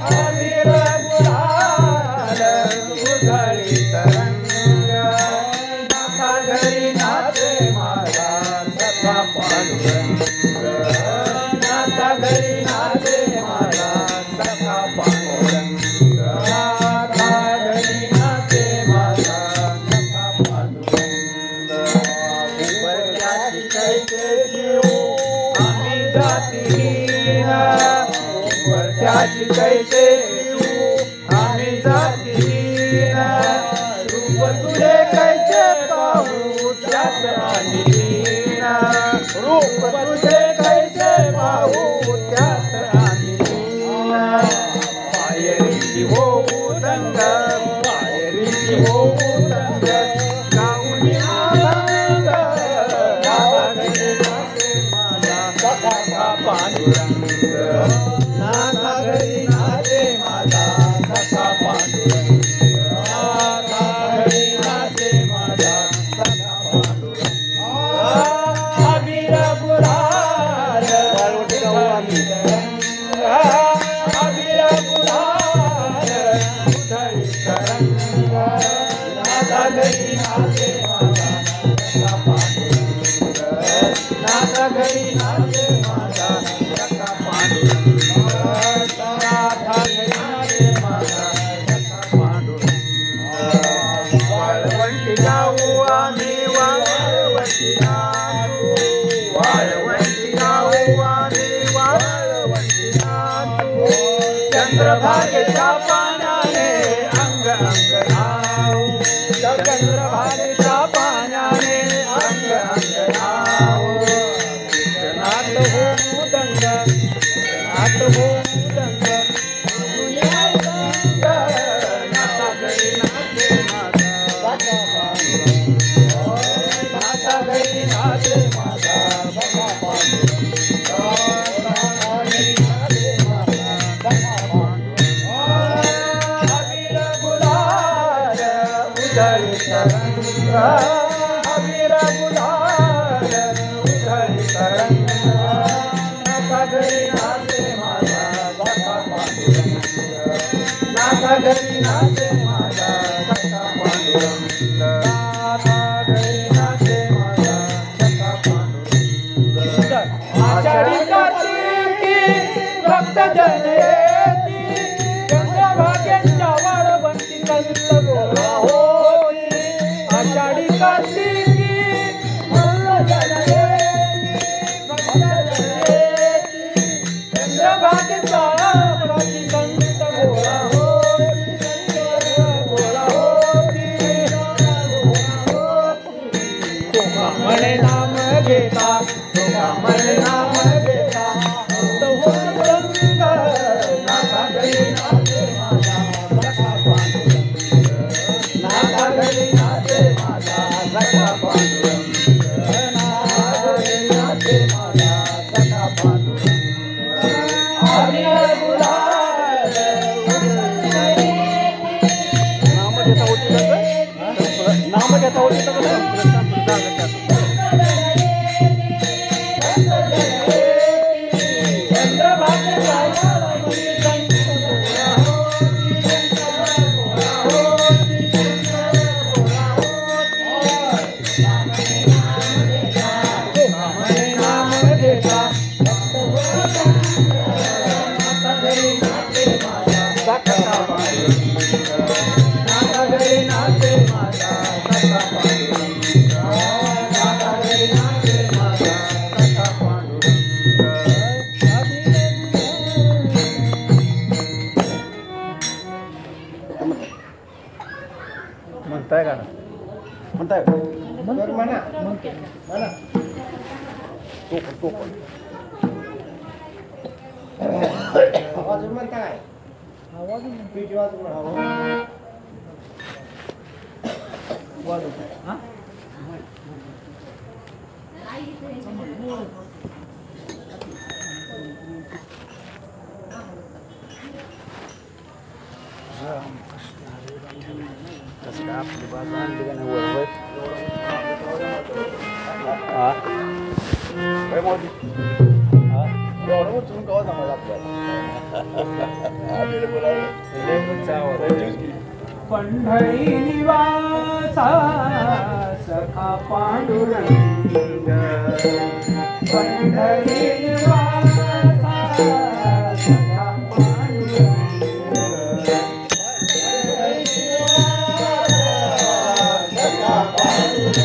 अबीर गुलाल उधळी तरंग नाथा घरी नाचे माझा सखा पांडुरंग नाथा घरी नाचे माझा सखा पांडुरंग नाथा घरी नाचे माझा सखा पांडुरंग उंबरठ्याची कैसे जीव आम्ही जातीहीन उंबरठ्याची कैसे जीव आम्ही जातीहीन रूप तुझे कैसे पाहू त्यात आणीन रूप तुझे कैसे पाहू त्यात आणीन पायरीची होऊ दंग पायरीची होऊ दंग गाऊनी आनंद नाथा घरी नाचे माझा सखा पांडुरंग नाथा घरी नाचे माझा सखा पांडुरंग नाथा घरी नाचे माझा सखा पांडुरंग अबीर गुलाल उधळी तरंग अबीर गुलाल उधळी तरंग नाथा घरी नाचे माझा सखा पांडुरंग नाथा घरी नाचे माझा सखा पांडुरंग नाथा घरी नाचे माझा सखा पांडुरंग वाळवंटी जाऊ आम्ही वाळवंटी नाचू वाळवंटी जाऊ आम्ही वाळवंटी नाचू चंद्रभागेच्या पाण्याने अंग अंग नाऊ चंद्रभागेच्या पाण्याने अंग अंग नाऊ नाथ होऊ दंग नाथ होऊ दंग नाथा घरी नाचे माझा सखा पांडुरंग नाथा घरी नाचे माझा सखा पांडुरंग नाथा घरी नाचे माझा सखा पांडुरंग अबीर गुलाल उधळी तरंग अबीर गुलाल उधळी तरंग नाथा घरी नाचे माझा सखा पांडुरंग नाथा घरी नाचे माझा सखा पांडुरंग नाथा घरी नाचे माझा सखा पांडुरंग आषाढी कार्तिकी भक्त जन येती चंद्रभागेच्या वाळवंटी संत गोळा होती आषाढी कार्तिकी भक्त जन येती भक्त जन येती चंद्रभागेच्या वाळवंटी संत गोळा होती गोळा होती तुका म्हणे नाम घेता तुका म्हणे नाम घेता अंत होई रंग नाथा घरी नाचे माझा सखा पांडुरंग नाथा घरी नाचे माझा सखा पांडुरंग नाथा घरी नाचे माझा सखा पांडुरंग अबीर गुलाल नाम घेता होती नाम घेता होती चंद्रभागेच्या वाळवंटी संत गोळा होती गोळा होती गोळा होती म्हणे नाम घेता भक्त होई रंग नाथा घरी नाचे माझा सखा पांडुरंग नाथा घरी नाचे माझा सखा पांडुरंग नाथा घरी नाचे माझा सखा पांडुरंग म्हणताय का म्हणताय म्हणा म्हणा तो आवाज म्हणताय आवाज पीठ वाजून हां कसं आपली बाजू आणली का नाही वर हां काय मोठी हां एवढं उचलून कवा जमायला आपल्याला आधीने बोलावलं. लय उंच आवाज आहे. पंढरी निवासा सखा पांडुरंग पंढरी निवासा सखा पांडुरंग सखा पांडुरंग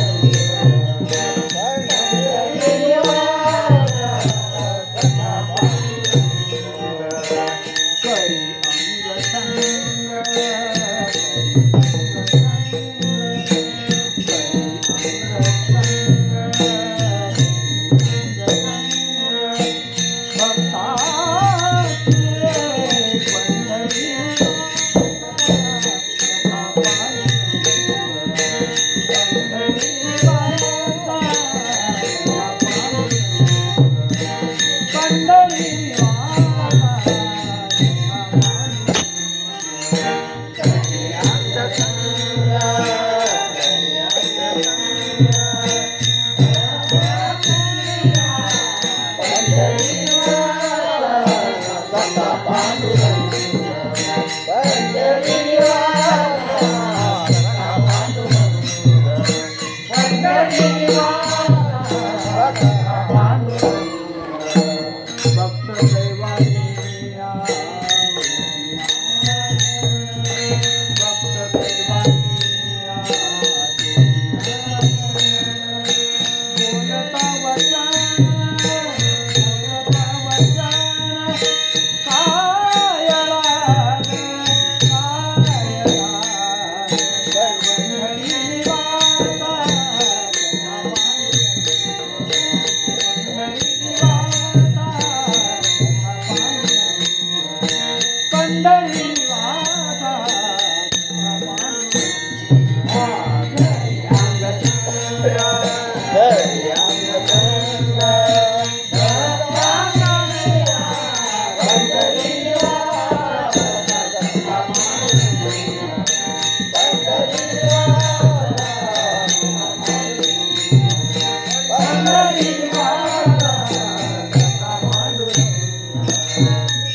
करी अंग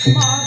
Mom.